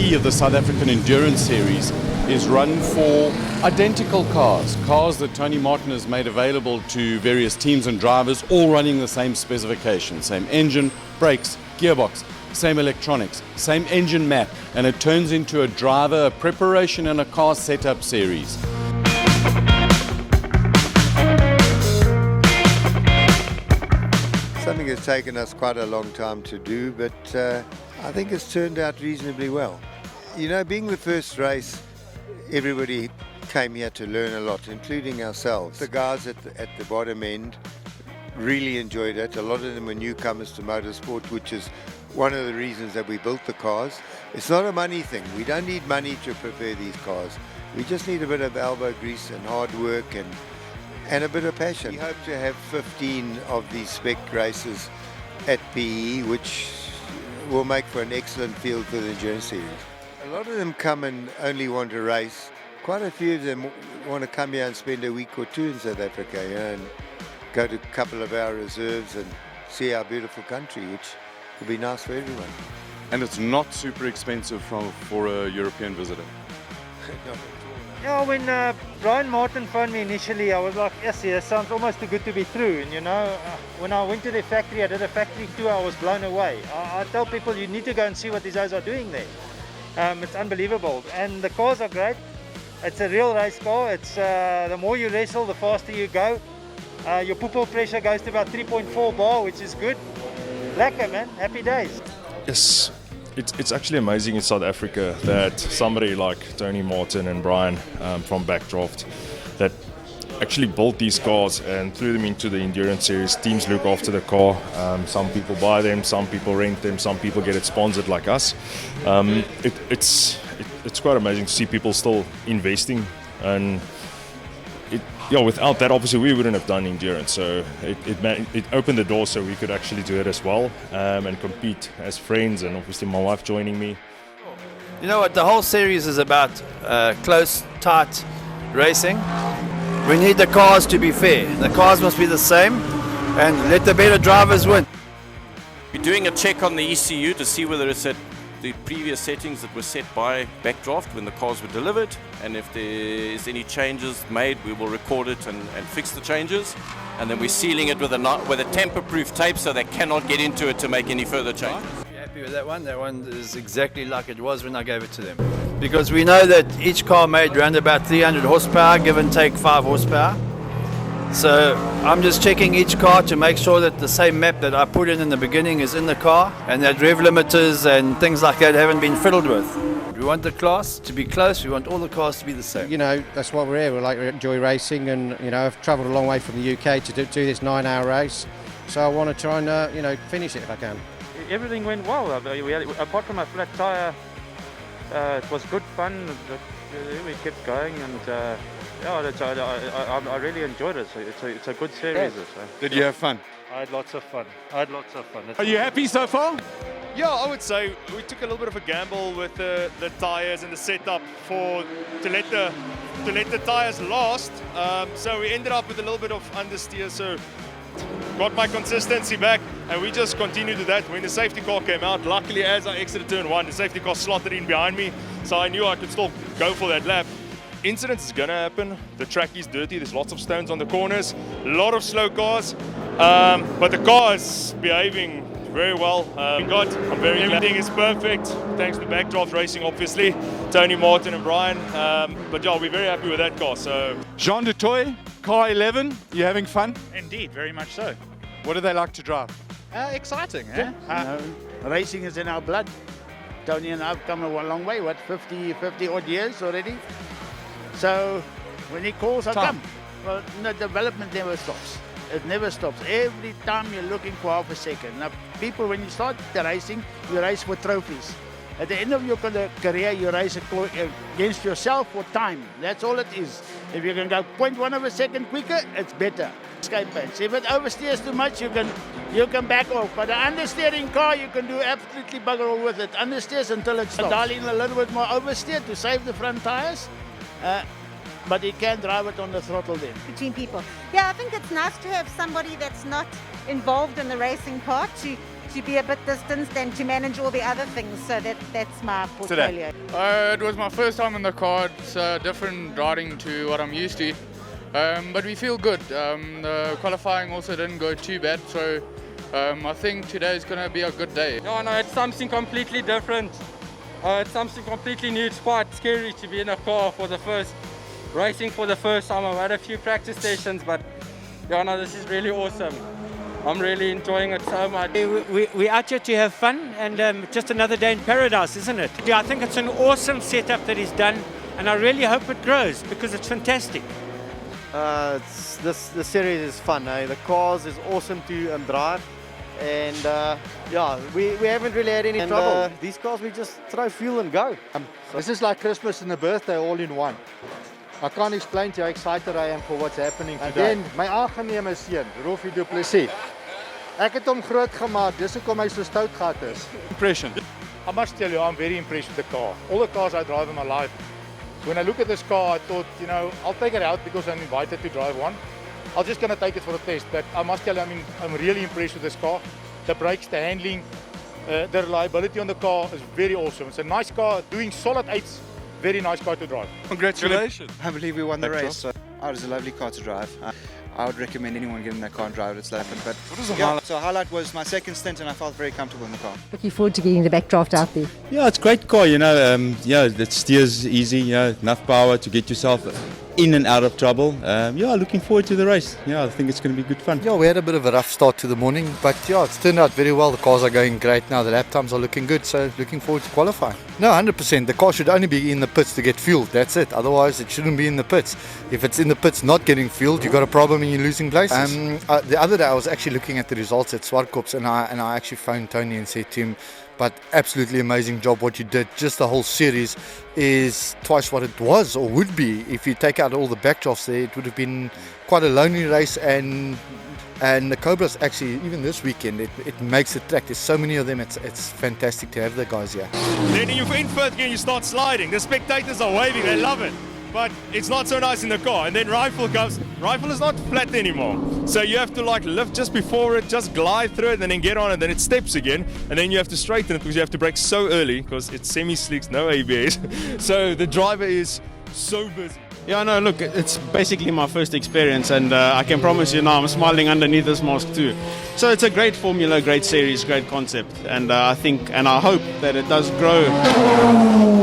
key of the South African Endurance Series is run for identical cars that Tony Martin has made available to various teams and drivers, all running the same specifications, same engine, brakes, gearbox, same electronics, same engine map, and it turns into a driver, a preparation and a car setup series. Something that's taken us quite a long time to do, but I think it's turned out reasonably well. You know, being the first race, everybody came here to learn a lot, including ourselves. The guys at the bottom end really enjoyed it. A lot of them were newcomers to motorsport, which is one of the reasons that we built the cars. It's not a money thing. We don't need money to prepare these cars. We just need a bit of elbow grease and hard work and a bit of passion. We hope to have 15 of these spec races at PE, which will make for an excellent field for the Endurance Series. A lot of them come and only want to race. Quite a few of them want to come here and spend a week or two in South Africa, you know, and go to a couple of our reserves and see our beautiful country, which will be nice for everyone. And it's not super expensive for a European visitor. Yeah, when Brian Martin phoned me initially, I was like, yes, that sounds almost too good to be true. And you know, when I went to the factory, I did a factory tour, I was blown away. I tell people you need to go and see what these guys are doing there. It's unbelievable. And the cars are great. It's a real race car. It's the more you wrestle, the faster you go. Your pupil pressure goes to about 3.4 bar, which is good. Lekker, man. Happy days. Yes. It's actually amazing in South Africa that somebody like Tony Martin and Brian from Backdraft that actually built these cars and threw them into the Endurance Series. Teams look after the car. Some people buy them, some people rent them, some people get it sponsored like us. It's quite amazing to see people still investing, and without that, obviously, we wouldn't have done endurance. So it opened the door so we could actually do it as well and compete as friends, and obviously my wife joining me. You know what, the whole series is about close, tight racing. We need the cars to be fair. The cars must be the same and let the better drivers win. We're doing a check on the ECU to see whether it's at the previous settings that were set by Backdraft when the cars were delivered, and if there is any changes made, we will record it and fix the changes, and then we're sealing it with a tamper-proof tape so they cannot get into it to make any further changes. You happy with that one? That one is exactly like it was when I gave it to them. Because we know that each car made around about 300 horsepower, give and take 5 horsepower. So I'm just checking each car to make sure that the same map that I put in the beginning is in the car, and that rev limiters and things like that haven't been fiddled with. We want the class to be close, we want all the cars to be the same. You know, that's why we're here. We enjoy racing, and you know, I've travelled a long way from the UK to do this 9-hour race, so I want to try and finish it if I can. Everything went well. Apart from a flat tyre, it was good fun. We kept going, and I really enjoyed it. It's a good series. Yeah. Did you have fun? I had lots of fun. Are you happy so far? Yeah, I would say we took a little bit of a gamble with the tyres and the setup to let the tyres last. So we ended up with a little bit of understeer. So got my consistency back, and we just continued with that. When the safety car came out, luckily as I exited turn 1, the safety car slotted in behind me, so I knew I could still go for that lap. Incidents is going to happen. The track is dirty. There's lots of stones on the corners, a lot of slow cars, but the car is behaving very well. I'm very glad. Everything is perfect, thanks to Backdraft Racing, obviously, Tony Martin and Brian. But yeah, we're very happy with that car. So Jean de Toy, car 11, you having fun? Indeed, very much so. What do they like to drive? Exciting, eh? Racing is in our blood. Tony and I have come a long way, 50 odd years already. So when he calls, I come. Well, the development never stops. It never stops. Every time you're looking for half a second. Now, people, when you start the racing, you race for trophies. At the end of your career, you race against yourself for time. That's all it is. If you can go 0.1 of a second quicker, it's better. Escape pads. If it oversteers too much, you can back off. But an understeering car, you can do absolutely bugger all with it. Understeers until it stops. Dial in a little bit more oversteer to save the front tires. But you can drive it on the throttle then. Between people. Yeah, I think it's nice to have somebody that's not involved in the racing part to to be a bit distanced and to manage all the other things. So that's my portfolio. It was my first time in the car. It's different riding to what I'm used to. But we feel good. The qualifying also didn't go too bad. So I think today is going to be a good day. No, it's something completely different. It's something completely new. It's quite scary to be in a car for the first, racing for the first time. I've had a few practice stations, but yeah, no, this is really awesome. I'm really enjoying it so much. We're out here to have fun and just another day in paradise, isn't it? Yeah, I think it's an awesome setup that he's done, and I really hope it grows because it's fantastic. The series is fun. The cars is awesome to drive, and yeah, we haven't really had any trouble. These cars, we just throw fuel and go. This is like Christmas and a birthday all in one. I can't explain to you how excited I am for what's happening today. En my aangename seun, Rolfie Du Plessis. Ek het hom groot gemaak, dis hoekom hy so stout gehad is. Impression. I must tell you, I'm very impressed with the car. All the cars I drive in my life. When I look at this car, I thought, you know, I'll take it out because I'm invited to drive one. I'm just going to take it for a test, but I must tell you, I'm really impressed with this car. The brakes, the handling, the reliability on the car is very awesome. It's a nice car, doing solid eights. Very nice car to drive. Congratulations. I believe we won the race. So, it was a lovely car to drive. I would recommend anyone get in that car and drive it. It's laughing. But what was the highlight? So highlight was my second stint, and I felt very comfortable in the car. Looking forward to getting the Backdraft out there. Yeah, it's a great car, you know. Yeah, it steers easy, you know, enough power to get yourself in and out of trouble. Yeah, looking forward to the race. Yeah, I think it's going to be good fun. Yeah, we had a bit of a rough start to the morning, but yeah, it's turned out very well. The cars are going great now. The lap times are looking good, so looking forward to qualifying. No, 100%. The car should only be in the pits to get fueled. That's it. Otherwise, it shouldn't be in the pits. If it's in the pits not getting fueled, you've got a problem and you're losing places. The other day, I was actually looking at the results at Swartkops, and I actually phoned Tony and said to him, but absolutely amazing job what you did. Just the whole series is twice what it was or would be. If you take out all the backdrafts there, it would have been quite a lonely race, and the Cobras actually, even this weekend, it makes the track. There's so many of them, it's fantastic to have the guys here. Then you're in first gear and you start sliding. The spectators are waving, they love it. But it's not so nice in the car. And then rifle comes. Rifle is not flat anymore. So you have to like lift just before it, just glide through it, and then get on it. Then it steps again, and then you have to straighten it because you have to brake so early because it's semi-slicks, no ABS. So the driver is so busy. Yeah, no, look, it's basically my first experience, and I can promise you now I'm smiling underneath this mask too. So it's a great formula, great series, great concept, and I think and I hope that it does grow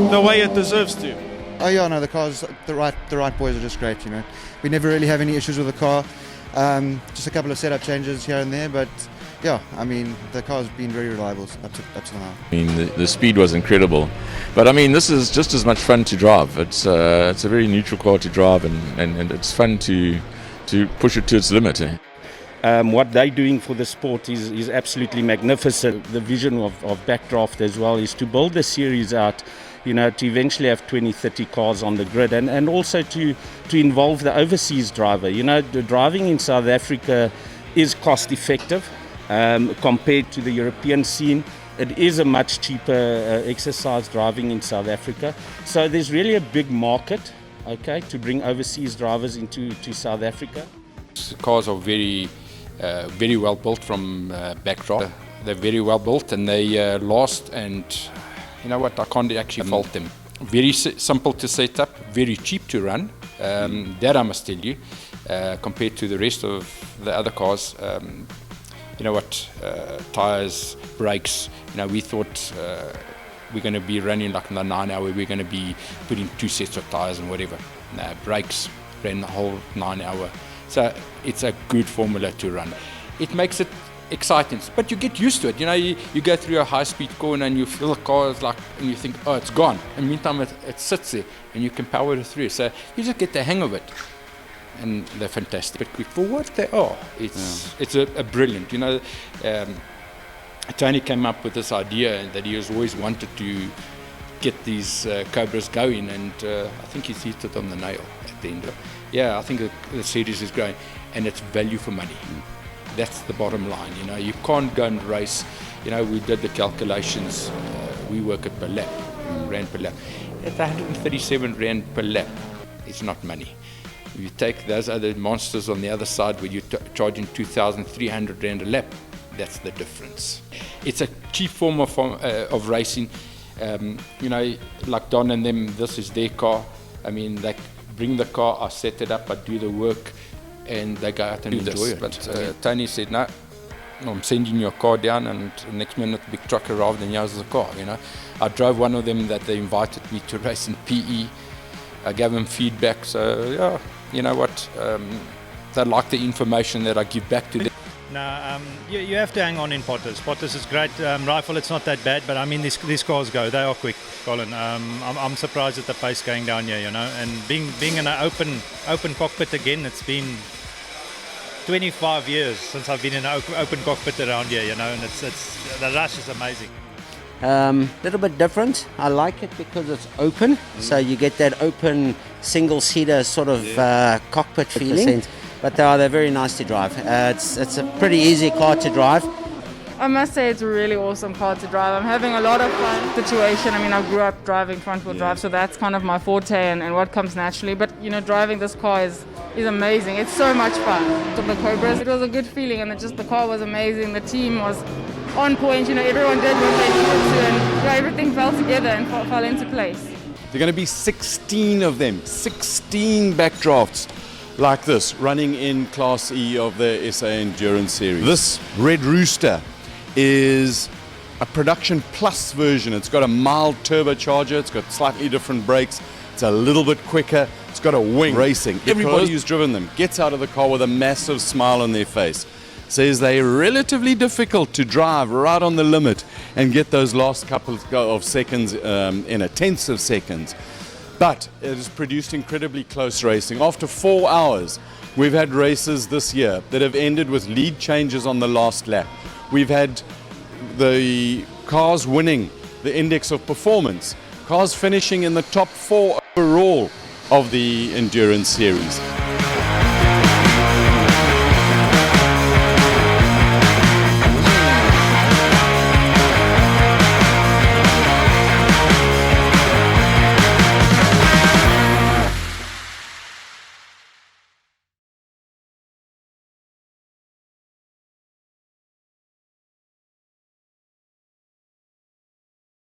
the way it deserves to. Oh yeah, no, the cars, the right boys are just great, you know. We never really have any issues with the car. Just a couple of setup changes here and there, but yeah, I mean, the car's been very reliable up to now. I mean, the speed was incredible, but I mean, this is just as much fun to drive. It's a very neutral car to drive, and it's fun to push it to its limit. What they're doing for the sport is absolutely magnificent. The vision of Backdraft as well is to build the series out, you know, to eventually have 20, 30 cars on the grid, and also to involve the overseas driver. You know, the driving in South Africa is cost effective compared to the European scene. It is a much cheaper exercise driving in South Africa. So there's really a big market, okay, to bring overseas drivers into South Africa. The cars are very well built from Backdraft. They're very well built and they last, and you know what, I can't actually fault them. Very simple to set up, very cheap to run, that I must tell you, compared to the rest of the other cars. You know what, tyres, brakes, you know, we thought we're going to be running like in the 9 hour, we're going to be putting 2 sets of tyres and whatever. Brakes ran the whole 9 hour. So it's a good formula to run. It makes it exciting, but you get used to it. You know, you go through a high-speed corner and you feel the car is like, and you think, oh, it's gone. And meantime, it sits there and you can power it through. So you just get the hang of it. And they're fantastic. But quick for what they are, it's a brilliant. You know, Tony came up with this idea that he has always wanted to get these Cobras going, and I think he's hit it on the nail at the end. Yeah, I think the series is growing, and it's value for money. That's the bottom line. You know, you can't go and race. You know, we did the calculations. We work at per lap, rand per lap. At 137 rand per lap, it's not money. You take those other monsters on the other side where you're charging 2,300 rand a lap. That's the difference. It's a cheap form of racing. You know, like Don and them, this is their car. I mean, they bring the car, I set it up, I do the work, and they go out and enjoy it. But Tony said, no, I'm sending your car down, and the next minute the big truck arrived and here's the car, you know. I drove one of them that they invited me to race in PE. I gave them feedback, so yeah, you know what, they like the information that I give back to them. No, you have to hang on in Potters. Potters is great. Rifle, it's not that bad, but I mean these cars go. They are quick, Colin. I'm surprised at the pace going down here, you know. And being in an open cockpit again, it's been 25 years since I've been in an open cockpit around here, you know. And it's the rush is amazing. Little bit different. I like it because it's open, so you get that open single-seater sort of cockpit feeling. But they're very nice to drive. It's a pretty easy car to drive. I must say it's a really awesome car to drive. I'm having a lot of fun. Situation. I mean, I grew up driving front-wheel drive, so that's kind of my forte and what comes naturally. But you know, driving this car is amazing. It's so much fun. The Cobras, it was a good feeling, and the car was amazing. The team was on point. You know, everyone did what they needed to, and everything fell together and fell into place. There are going to be 16 of them, 16 backdrafts like this, running in Class E of the SA Endurance Series. This Red Rooster is a production plus version. It's got a mild turbocharger, it's got slightly different brakes, it's a little bit quicker, it's got a wing racing. Everybody who's driven them gets out of the car with a massive smile on their face. Says they're relatively difficult to drive right on the limit and get those last couple of seconds in a tenth of seconds. But it has produced incredibly close racing. After 4 hours, we've had races this year that have ended with lead changes on the last lap. We've had the cars winning the index of performance, cars finishing in the top 4 overall of the Endurance Series.